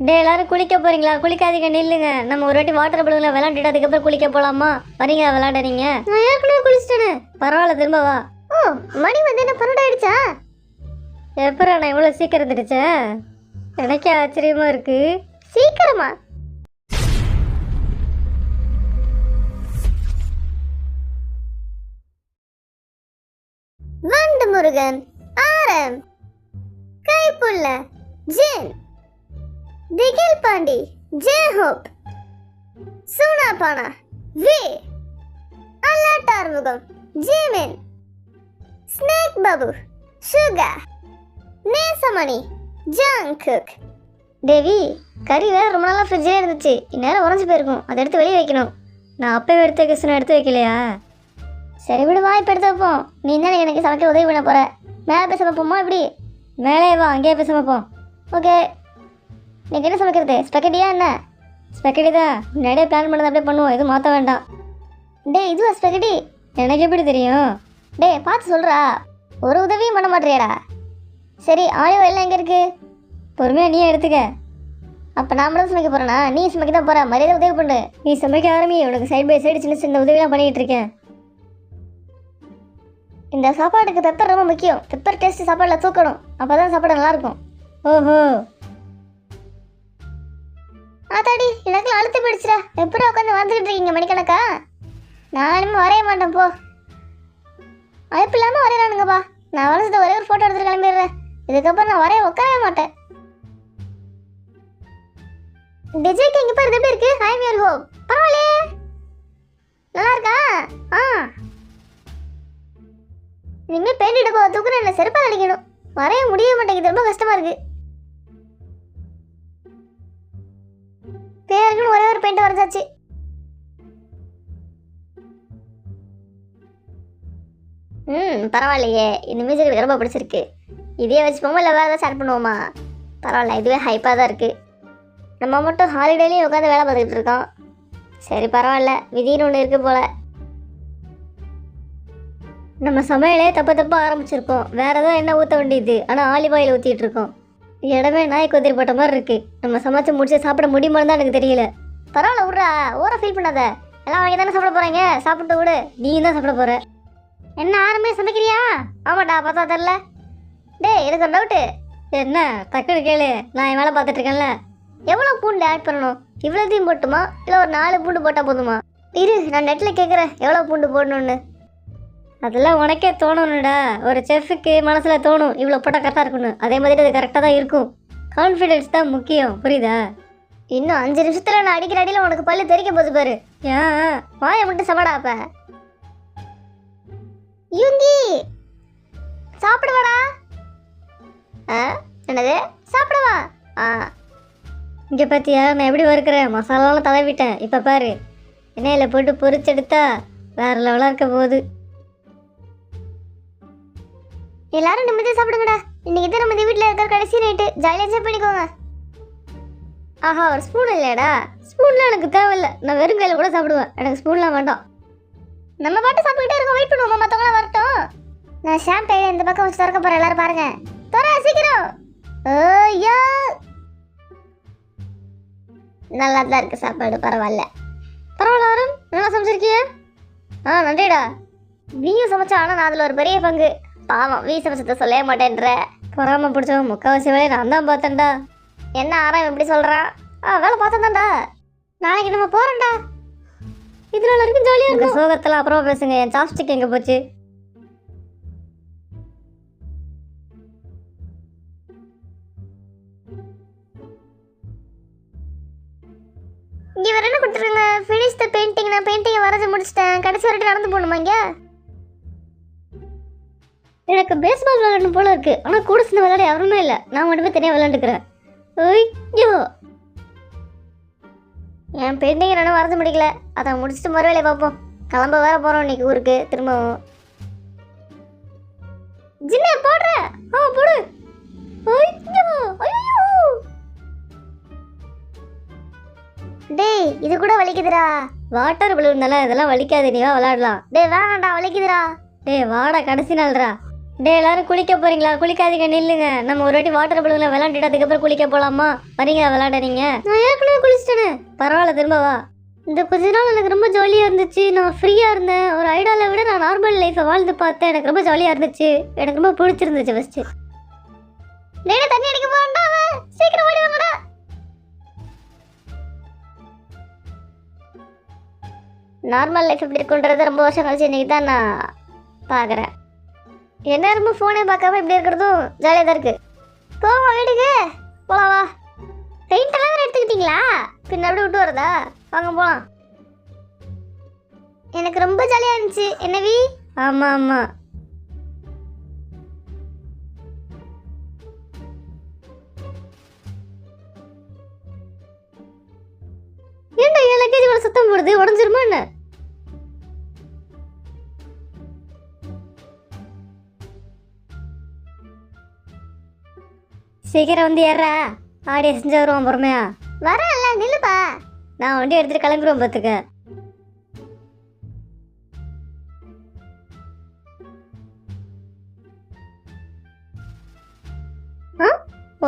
டே எல்லாரும் குளிக்க போறீங்களா? குளிக்காதீங்க, நில்லுங்க. நம்ம ஒரு வாட்டி வாட்டர் பலூன்ல விளையாண்டுட்டு அதுக்கப்புறம் குளிக்க போலாமா? வரீங்களா விளையாடுறீங்க? நான் ஏற்கனவே குளிச்சிட்டேனே. பரவாயில்ல, திரும்ப வா. ஓ, மணி வந்து என்ன 12 ஆயிடுச்சா? எப்பரா நான் இவ்வளோ சீக்கிரம் தெரிச்சேன்? எனக்கே ஆச்சரியமா இருக்கு. சீக்கிரமா? வண்டு முருகன், ஆரம், Kaippulla, Jin, Thigil Pandi, J Hope, Soona Paana, V, அல்லாட்டார்முகம், Jimin, snake Babu, Suga, Nesamani, Jungkook. Devi, கறி வேற ரொம்ப நாளாக ஃப்ரிட்ஜிலே இருந்துச்சு. இந்நேரம் உறைஞ்சி போயிருக்கும். அதை எடுத்து வெளியே வைக்கணும். நான் அப்பவே எடுத்து வைக்க சொன்ன, எடுத்து வைக்கலையா? சரி விடு, வா, இப்போ எடுத்து வைப்போம். நீ தான் எனக்கு சமைக்க உதவி பண்ண போற. மேலே போய் சமைப்போமா? இப்படி மேலே வா, அங்கேயே போய் சமைப்போம். ஓகே. நீங்கள் என்ன சமைக்கிறது? ஸ்பெக்கட்டியா என்ன? ஸ்பெக்கட்டி தான். முன்னாடியே பிளான் பண்ணதை அப்படியே பண்ணுவோம், எதுவும் மாற்ற வேண்டாம். டே, இதுவா ஸ்பெக்கட்டி? எனக்கு எப்படி தெரியும்? டே, பார்த்து சொல்கிறா. ஒரு உதவியும் பண்ண மாட்டேறியாடா? சரி, ஆலிவ் எல்லாம் எங்கே இருக்குது? பொறுமையாக நீயே எடுத்துக்க. அப்போ நான் மட்டும் சமைக்க போகிறேன்னா? நீ சமைக்க தான் போகிற. மரியாதை உதவி பண்ணு. நீ சமைக்க ஆரம்பி. உனக்கு சைட் பை சைடு சின்ன சின்ன உதவிலாம் பண்ணிகிட்டு இருக்கேன். இந்த சாப்பாட்டுக்கு பெப்பர் ரொம்ப முக்கியம். பெப்பர் டேஸ்ட் சாப்பாடில் தூக்கணும். அப்போ தான் சாப்பாடு நல்லாயிருக்கும். ஓஹோ, ஆத்தாடி, எனக்குலாம் அழுத்து போயிடுச்சுடா. எப்பறம் உட்காந்து வந்துக்கிட்டு இருக்கீங்க மணிக்கணக்கா? நான் இனிமேல் வரைய மாட்டேன் போ. அழைப்பு இல்லாமல் வரையறானுங்கப்பா. நான் வளர்ந்ததை ஒரே ஒரு ஃபோட்டோ எடுத்துட்டு கிளம்பிடுறேன். இதுக்கப்புறம் நான் வரைய உட்காரவே மாட்டேன். டிஜேக்கு இங்கே பாரு, எப்படி இருக்கு? I am your hope. பரவாயில்லையே, நல்லா இருக்கா? ஆ, இனிமேல் பெயிண்ட் டப்பா தூக்குன்னு என்ன செருப்பால் அடிக்கணும். வரைய முடிய மாட்டேங்குது, ரொம்ப கஷ்டமா இருக்கு. பேருக்குன்னு ஒரே ஒரு பெயிண்ட் வரைஞ்சாச்சு. பரவாயில்லையே. இந்த மியூசிக் எனக்கு ரொம்ப பிடிச்சிருக்கு. இதே வச்சுப்போமா இல்லை வேறு ஏதாவது ஸ்டார்ட் பண்ணுவோமா? பரவாயில்ல, இதுவே ஹைப்பாக தான் இருக்குது. நம்ம மட்டும் ஹாலிடேலையும் உட்காந்து வேலை பார்த்துக்கிட்டு இருக்கோம். சரி பரவாயில்ல, விதின்னு ஒன்று இருக்குது போல். நம்ம சமையலே தப்பாக ஆரம்பிச்சிருக்கோம். வேறு ஏதாவது என்ன ஊற்ற வேண்டியது, ஆனால் ஆலிவ் ஆயில் ஊற்றிட்டு இருக்கோம். இடமே நாய் கொதிரி போட்ட மாதிரி இருக்குது. நம்ம சமைச்சு முடிச்சு சாப்பிட முடியுமான்னு தான் எனக்கு தெரியல. பரவாயில்ல விட்றா, ஓர ஃபீல் பண்ணாத. எல்லாம் அவங்க தானே சாப்பிட போகிறாங்க, சாப்பிட்டு விடு. நீ தான் சாப்பிட போகிற. என்ன ஆரம்பி சமைக்கிறியா? ஆமாட்டா, பார்த்தா தெரில. டே, எனக்கு ஒரு டவுட்டு. என்ன டக்குன்னு கேளு, நான் என் வேலை பார்த்துட்டு இருக்கேன்ல. எவ்வளோ பூண்டு ஆட் பண்ணணும்? இவ்வளோத்தையும் போட்டுமா இல்லை ஒரு 4 பூண்டு போட்டால் போதுமா? இரு, நான் நெட்டில் கேட்குறேன் எவ்வளோ பூண்டு போடணுன்னு. அதெல்லாம் உனக்கே தோணணும்டா. ஒரு செஃப்புக்கு மனசில் தோணும் இவ்வளோ போட்டால் கரெக்டாக இருக்கணும். அதே மாதிரி அது கரெக்டாக தான் இருக்கும். கான்ஃபிடென்ஸ் தான் முக்கியம், புரியுதா? இன்னும் 5 நிமிஷத்தில் நான் அடிக்கிற அடியில் உனக்கு பல்லு தெரிக்க போது பாரு. ஏன் வாயை மட்டும் சமாடா. அப்போ யுங்கி சாப்பிடுவாடா. என்னது சாப்பிடுவா? இங்கே பார்த்தியா நான் எப்படி வறுக்கிறேன்? மசாலாலாம் தடவிட்டேன். இப்போ பாரு, எண்ணெயில் போட்டு பொரிச்செடுத்தா வேற லெவலாக இருக்க போகுது. எல்லாரும் நிம்மதியாக சாப்பிடுங்கடா. இன்னைக்கு தான் நம்ம வீட்டில் இருக்கிற கடைசி நைட்டு. ஜாலியாக என்ஜாய் பண்ணிக்கோங்க. ஆஹா, ஒரு ஸ்பூன் இல்லையாடா? ஸ்பூன்லாம் எனக்கு தேவையில்லை. நான் வெறும் கையில் கூட சாப்பிடுவேன். எனக்கு ஸ்பூன்லாம் வேண்டாம். நம்ம பாட்டு சாப்பிட்டுக்கிட்டே இருக்கோம். வெயிட் பண்ணுவோமா, மற்றவங்களாம் வரட்டும். நான் ஷாம்பையை இந்த பக்கம் வச்சு திறக்க போகிறேன். எல்லாரும் பாருங்க. தர சீக்கிரம். ஐயா, நல்லா தான் இருக்கு சாப்பாடு. பரவாயில்ல பரவாயில்ல. வரும் நல்லா சமைச்சிருக்கிய? நன்றிடா. நீயும் சமைச்சா, ஆனால் நான் அதில் ஒரு பெரிய பங்கு. பாவம், வீ சமைச்சதை சொல்லவே மாட்டேன்ற. பொறாம பிடிச்சவன் முக்கால்வாசி வேலையை நான் தான் பார்த்தேன்டா. என்ன ஆறாம் எப்படி சொல்கிறான்? வேலை பார்த்தேன்தான்டா. நாளைக்கு நம்ம போகிறோம்டா. இதில் எல்லாருக்கும் ஜாலியாக இருக்கும். சோகத்தில் அப்புறமா பேசுங்க. என் சாப்ஸ்டிக் எங்கே போச்சு? இங்கே வேறு என்ன கொடுத்துருங்க? Finish the painting. நான் பெயிண்டிங்கை வரைஞ்சி முடிச்சிட்டேன். கடைசி வரைக்கும் நடந்து போகணுமா? இங்கே எனக்கு பேஸ்பால் விளையாடணும் போல இருக்கு. ஆனால் கூட சின்ன விளையாட யாருமே இல்லை. நான் மட்டுமே தனியாக விளையாண்டுக்கிறேன். ஐயோ, என் பெயிண்டிங் என்ன வரைஞ்சி முடிக்கல. அதை முடிச்சுட்டு மறு வேலையை பார்ப்போம். கிளம்ப வேற போகிறோம் இன்னைக்கு ஊருக்கு திரும்பவும். ஜின்ன போடுற? போடு. ஐயோ ஐயோ, டேய் இது கூட வலிக்குதுடா. வாட்டர் பலூன் இதெல்லாம் வலிக்காது. நீ வா விளையாடலாம். டேய் வேணாண்டா, வலிக்குதுடா. டேய் வாடா, கடைசி நாள்ரா. டே எல்லாரும் குளிக்க போறீங்களா? குளிக்காதீங்க, நில்லுங்க. நம்ம ஒரு வாட்டி வாட்டர் பலூன்ல விளையாண்டுட்டு அதுக்கப்புறம் குளிக்க போலாமா? வரீங்களா விளையாடுறீங்க? நான் ஏற்கனவே குளிச்சிட்டேனே. பரவாயில்ல, திரும்ப வா. இந்த கொஞ்ச நாள் எனக்கு ரொம்ப ஜாலியாக இருந்துச்சு. நான் ஃப்ரீயாக இருந்தேன். ஒரு ஐடாலை விட நான் நார்மல் லைஃப்பை வாழ்ந்து பார்த்தேன். எனக்கு ரொம்ப ஜாலியாக இருந்துச்சு. எனக்கு ரொம்ப பிடிச்சிருந்துச்சு ஃபஸ்ட்டு. டேய் தண்ணி அடிக்க போறேன்டா, சீக்கிரம் ஓடி வாங்கடா. நார்மல் லைஃப் எப்படி இருக்குன்றத ரொம்ப வருஷம் கழிச்சு இன்னைக்கு தான் நான் பார்க்குறேன். என்ன ரொம்ப ஃபோனே பார்க்காம இப்படி இருக்கிறதும் ஜாலியாக தான் இருக்குது. போமா வீட்டுக்கு போலாம் வா. பெயிண்டெல்லாம் வேறு எடுத்துக்கிட்டீங்களா? பின்ன அப்படியே விட்டு வரதா? வாங்க போகலாம். எனக்கு ரொம்ப ஜாலியாக இருந்துச்சு. என்னவி? ஆமாம் ஆமாம். ஏன்டா 7 கேஜி கூட சுத்தம் போடுது? உடஞ்சிருமா என்ன? சீக்கிரம் வந்து ஏறா. ஆடியை செஞ்சு வருவோம் பொறுமையா. வரல நில்லுப்பா. நான் வண்டி எடுத்துட்டு கிளம்பிடுவோம் பார்த்துக்க.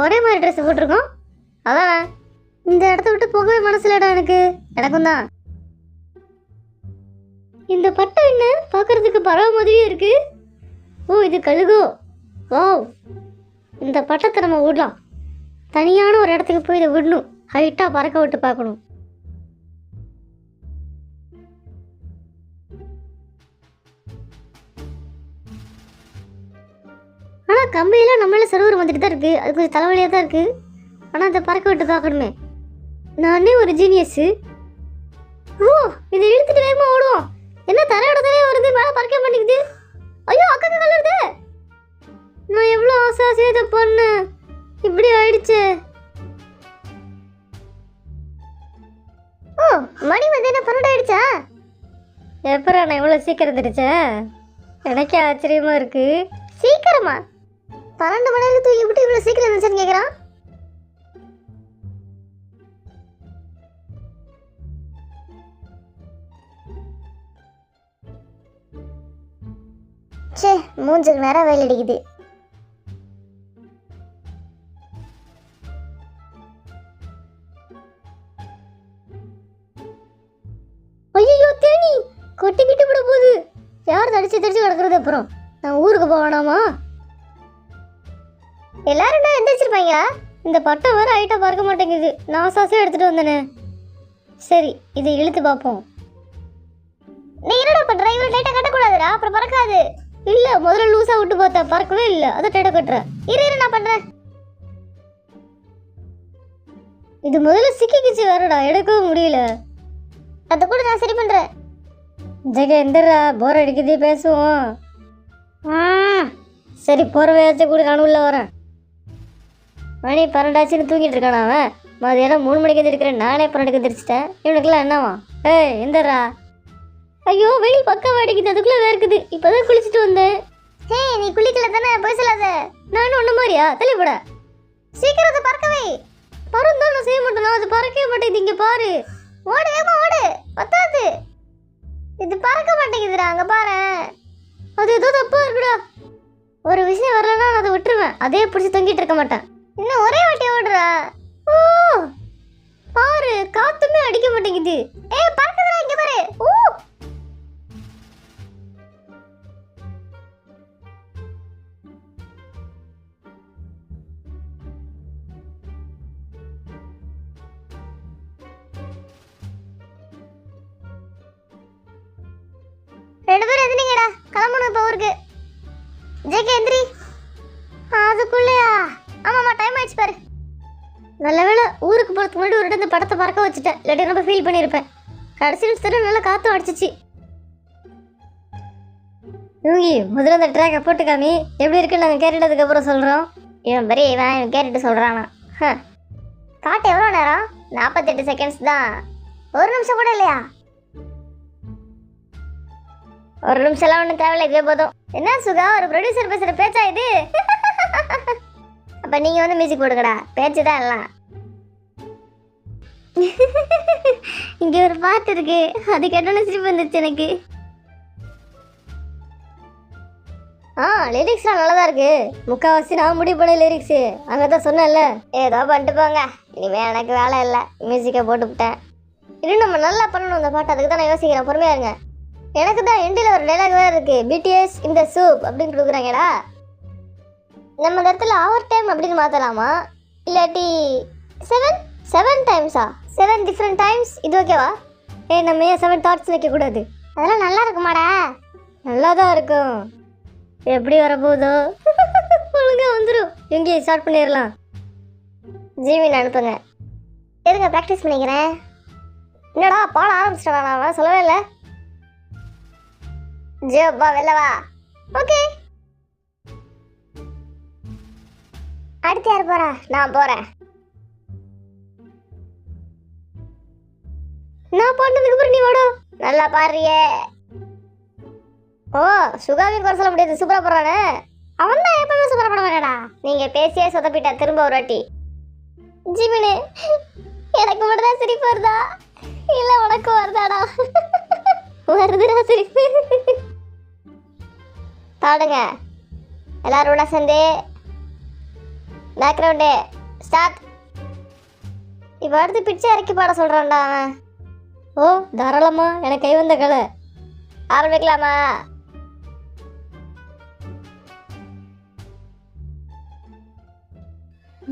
ஒரே மாதிரி ட்ரெஸ் போட்டிருக்கோம். அதானே இந்த இடத்த விட்டு போகவே மனசுல இடம் எனக்கு. எனக்கும் தான். இந்த பட்டம் என்ன பார்க்கறதுக்கு பறவை மாதிரியே இருக்கு. ஓ இது கழுகோ. ஓ இந்த பட்டத்தை நம்ம விடலாம். தனியான ஒரு இடத்துக்கு போய் இதை விடணும். ஹைட்டாக பறக்க விட்டு பார்க்கணும். ஆனால் கம்பியெல்லாம் நம்மளால சர்வர் வந்துட்டு தான் இருக்குது. அது கொஞ்சம் தலைவலியாக தான் இருக்குது. ஆனால் அதை பறக்க விட்டு பார்க்கணுமே. நானே ஒரு ஜீனியஸு. ஓ இதை இழுத்துட்டு வேகமாக ஓடுவோம். என்ன தரையோடவே வருது, மேலே பறக்க மாட்டேங்குது. ஐயோ அக்கா கலருது. நான் எவ்வளோ ஆசையாக இதை பண்ணேன், இப்படி ஆயிடுச்சு. ஓ மணி வந்து என்ன 12 ஆயிடுச்சா? எப்பரா நான் இவ்வளோ சீக்கிரம் தெரிச்சேன்? எனக்கே ஆச்சரியமா இருக்கு. சீக்கிரமா 12 மணி நேரம் தூங்கி விட்டு இவ்வளோ சீக்கிரம் இருந்துச்சுன்னு கேட்குறான். சே மூஞ்சுக்கு நேரம் வெயில் அடிக்குது. ஐயோ தேனி கொட்டிக்கிட்டு விட போகுது. யார் தடிச்சு கிடக்குறது? அப்புறம் நான் ஊருக்கு போவேனாமா? எல்லாரும் தான் எந்திரிச்சிருப்பாங்க. இந்த பட்டம் வேற ஹைட்டா பார்க்க மாட்டேங்குது. நான் சாசே எடுத்துட்டு வந்தேனே. சரி இதை இழுத்து பார்ப்போம். நீ என்னடா பண்ற? இவ்வளோ டைட்டா கட்டக்கூடாதுடா, அப்புறம் பறக்காது. இல்ல முதல்ல லூசா விட்டு பார்த்தா பறக்கவே இல்லை. அதை டைட்டா கட்டுறேன். இரு நான் பண்றேன். இது முதல்ல சிக்கிக்கிச்சு வேறடா, எடுக்கவும் முடியல. அதை கூட நான் சரி பண்றேன். ஜெக எந்திரா, போர் அடிக்குது, பேசுவோம். சரி போறவையாச்சும் கூட நானும் உள்ள வரேன். மணி 12 தூங்கிட்டு இருக்கானா அவன்? மதியானம் 3 மணிக்கு எந்திரிக்கிறேன். நானே 12க்கு எந்திரிச்சிட்டேன். இவனுக்குலாம் என்னவா? ஏய் எந்திரா. ஐயோ வெயில் பக்கம் அடிக்குது, அதுக்குள்ள வேர்க்குது. இப்பதான் குளிச்சுட்டு வந்தேன். ஹே நீ குளிக்கல தானே, போய் சொல்லாத. நானும் ஒண்ணு மாதிரியா? தெளிப்பட சீக்கிரத்தை பறக்கவே. பறந்தாலும் நான் செய்ய மாட்டேனா? அது பறக்கவே மாட்டேங்குது. இங்க பாரு. ஓடு வேகமா ஓடு. பத்தாது, இது பறக்க மாட்டேங்குதுடா. அங்க பாரு, அது ஏதோ தப்பா இருக்குடா. ஒரு விஷயம் வரலன்னா நான் அதை விட்டுருவேன். அதே பிடிச்சி தொங்கிட்டு இருக்க மாட்டேன். இன்னும் ஒரே வாட்டி ஓடுறா. ஓ பாரு, காத்துமே அடிக்க மாட்டேங்குது. ஏய் பறக்குதுடா, இங்க பாரு. ஓ ரெண்டு பேரும் எந்திரிங்கடா, கிளம்பணும் இப்போ ஊருக்கு. ஜெகே எந்திரி. அதுக்குள்ளயா? ஆமாம்மா டைம் ஆயிடுச்சு பாரு. நல்ல வேளை ஊருக்கு போகிறதுக்கு முன்னாடி ஒரு இந்த படத்தை பறக்க வச்சுட்டேன். இல்லாட்டி ரொம்ப ஃபீல் பண்ணியிருப்பேன். கடைசி நிமிஷத்துல நல்லா காற்றும் அடிச்சிச்சு. இவங்க முதல்ல அந்த ட்ராக்கை போட்டுக்காமி எப்படி இருக்குன்னு நாங்கள் கேட்டுட்டதுக்கு அப்புறம் சொல்கிறோம். இவன் பெரிய இவன் கேட்டுட்டு சொல்கிறானா? காட்டு எவ்வளோ நேரம்? 48 செகண்ட்ஸ் தான். ஒரு நிமிஷம் கூட இல்லையா? ஒரு நிமிஷம்லாம் ஒன்றும் தேவையில்லை, இதுவே போதும். என்ன சுகா, ஒரு ப்ரொடியூசர் பேசுகிற பேச்சா இது? அப்போ நீங்கள் வந்து மியூசிக் போடுங்கடா, பேச்சு தான் எல்லாம். இங்கே ஒரு பாட்டு இருக்கு, அது கேட்டோன்னு சிரிப்பு வந்துச்சு எனக்கு. லிரிக்ஸ்லாம் நல்லா தான் இருக்கு. முக்கால்வாசி நான் முடிவு பண்ண லிரிக்ஸ் அங்கே தான் சொன்னேன்ல. ஏதோ பண்ணிட்டு போங்க, இனிமேல் எனக்கு வேலை இல்லை. மியூசிக்கை போட்டுவிட்டேன். இன்னும் நம்ம நல்லா பண்ணணும் இந்த பாட்டு. அதுக்கு தான் நான் யோசிக்கிறேன். பொறுமையாக இருங்க. எனக்கு தான் எண்டில் ஒரு டைலாக் வேறு இருக்கு. பிடிஎஸ் இந்த சூப் அப்படின்னு கொடுக்குறாங்கடா. நம்ம இந்த இடத்துல அவர் டைம் அப்படின்னு மாற்றலாமா, இல்லாட்டி 7 டைம்ஸா? 7 டிஃப்ரெண்ட் டைம்ஸ். இது ஓகேவா? நம்ம ஏன் 7 தாட்ஸ் வைக்கக்கூடாது? அதெல்லாம் நல்லா இருக்குமாடா? நல்லா தான் இருக்கும். எப்படி வரப்போதோ ஒழுங்கா வந்துடும். எங்கேயும் ஸ்டார்ட் பண்ணிடலாம். ஜிமின் அனுப்புங்க. எதுங்க ப்ராக்டிஸ் பண்ணிக்கிறேன். என்னடா பாட ஆரம்பிச்சிட்டா? நான் சொல்லவே இல்லை. ஜியோப்பா வெளில வா. ஓகே, அடுத்து யார் போறா? நான் போறேன். நான் பாட்டதுக்கு அப்புறம் நீ வாடோ. நல்லா பாடுறியே. ஓ, சுகாவையும் குறை சொல்ல முடியாது. சூப்பரா போடுறானே. அவன் தான் எப்பவுமே சூப்பரா போட வேணாடா. நீங்க பேசியே சொதப்பிட்டா. திரும்ப ஒரு வாட்டி. ஜிமினு, எனக்கு மட்டும் தான் சிரிப்பு வருதா இல்ல உனக்கு வருதாடா? வருதுடா சிரிப்பு. பாடுங்க எல்லாரோட சேர்ந்து. Background start. இப்போ அடுத்து பிச்சை இறக்கி பாட சொல்றான்டா அவன். ஓ, தாராளமா, எனக்கு கை வந்த கலை. ஆரம்பிக்கலாமா?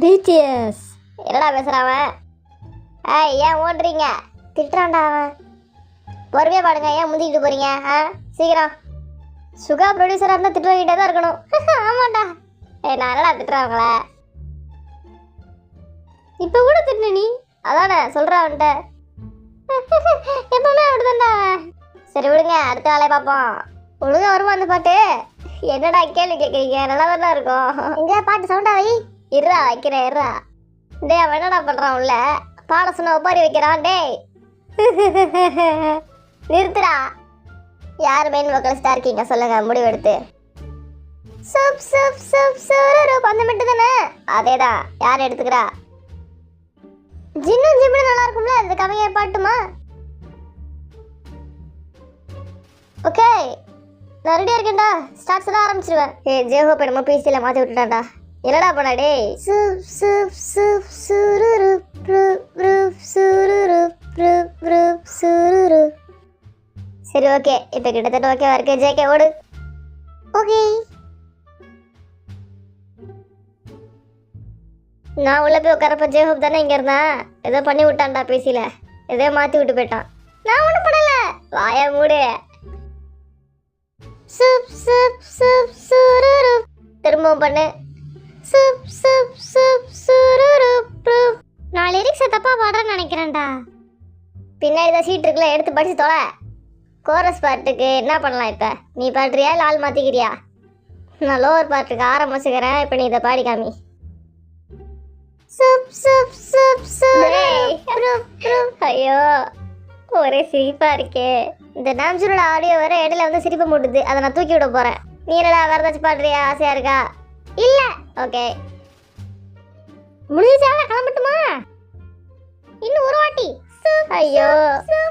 பிடிஎஸ். என்னடா பேசுறான் அவன்? ஏன் ஓடுறீங்க? திட்டுறான்டா அவன். பொறுமையா பாடுங்க. ஏன் முந்திக்கிட்டு போறீங்க? சீக்கிரம். சுகா ப்ரொடியூசராக இருந்தால் திட்டு வாங்கிட்டே தான் இருக்கணும். ஆமாண்டா. நான் என்னடா திட்டுறாங்கள? இப்போ கூட திட்டுன நீ? அதானே சொல்கிறா அவன்கிட்ட. எப்பவுமே அப்படிதான்டா. சரி விடுங்க, அடுத்த வேலையை பார்ப்போம். ஒழுங்கா வருமா அந்த பாட்டு? என்னடா கேள்வி கேட்குறீங்க? நல்லா தானே இருக்கும். எங்கேயா பாட்டு சவுண்டா வை. இருறா வைக்கிறேன், இருறா. டே, அவன் என்னடா பண்ணுறான்? உள்ள பாட சொன்ன ஒப்பாரி வைக்கிறான். டே நிறுத்துடா. யார் மெயின் வக்கலிஸ்டா இருக்கீங்க சொல்லுங்க, முடிவெடுத்து. சப் சப் சப் சரரப் அந்த மட்டும் தானே? அதேதான். யார் எடுத்துக்கிறா? ஜின்னு ஜிம்மு நல்லா இருக்கும்ல. இந்த கவியை பாட்டுமா? ஓகே, நான் ரெடியா இருக்கேன்டா. ஸ்டார்ட் சொல்ல ஆரம்பிச்சிருவேன். ஜேஹோ நம்ம பிசியில் மாற்றி விட்டுட்டான்டா. என்னடா பண்ணா? டே சப் சப் சப் சரரப் ரப் சரரப் ரப் சரரப். சரி ஓகே, இப்போ கிட்டத்தட்ட ஓகேவா இருக்கு. ஜேகே ஓடு. ஓகே, நான் உள்ள போய் உட்காரப்ப ஜேஹோப் தானே இங்கே இருந்தான். ஏதோ பண்ணி விட்டான்டா பேசியில். ஏதோ மாற்றி விட்டு போயிட்டான். நான் ஒன்றும் பண்ணல. வாயா மூடு. சப் சப் சப் சரரப். திரும்பவும் பண்ணு. சப் சப் சப் சரரப். நான் லிரிக்ஸை தப்பா பாடுறேன்னு நினைக்கிறேன்டா. பின்னாடி தான் சீட் இருக்குல்ல, எடுத்து படிச்சு தொலை. கோரஸ் பாட்டுக்கு என்ன பண்ணலாம்? இப்போ நீ பாடுறியா இல்லை ஆள் மாற்றிக்கிறியா? நான் லோவர் பாட்டுக்கு ஆரம்பிச்சுக்கிறேன். இப்போ நீ இதை பாடி காமி. ஐயோ, ஒரே சிரிப்பா இருக்கே. இந்த டான்ஸரோட ஆடியோ வர இடையில வந்து சிரிப்பு மூட்டுது. அதை நான் தூக்கி விட போறேன். நீ என்னடா வேற ஏதாச்சும் பாடுறியா? ஆசையா இருக்கா? இல்ல. ஓகே, முடிஞ்சா கிளம்பட்டுமா? இன்னும் ஒரு வாட்டி. ஐயோ,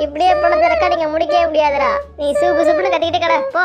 இப்படியே பணத்தை ரெக்கார்டிங்க முடிக்கவே முடியாதுடா. நீ சூப்பு சூப்புன்னு கட்டிக்கிட்டு கடை போ.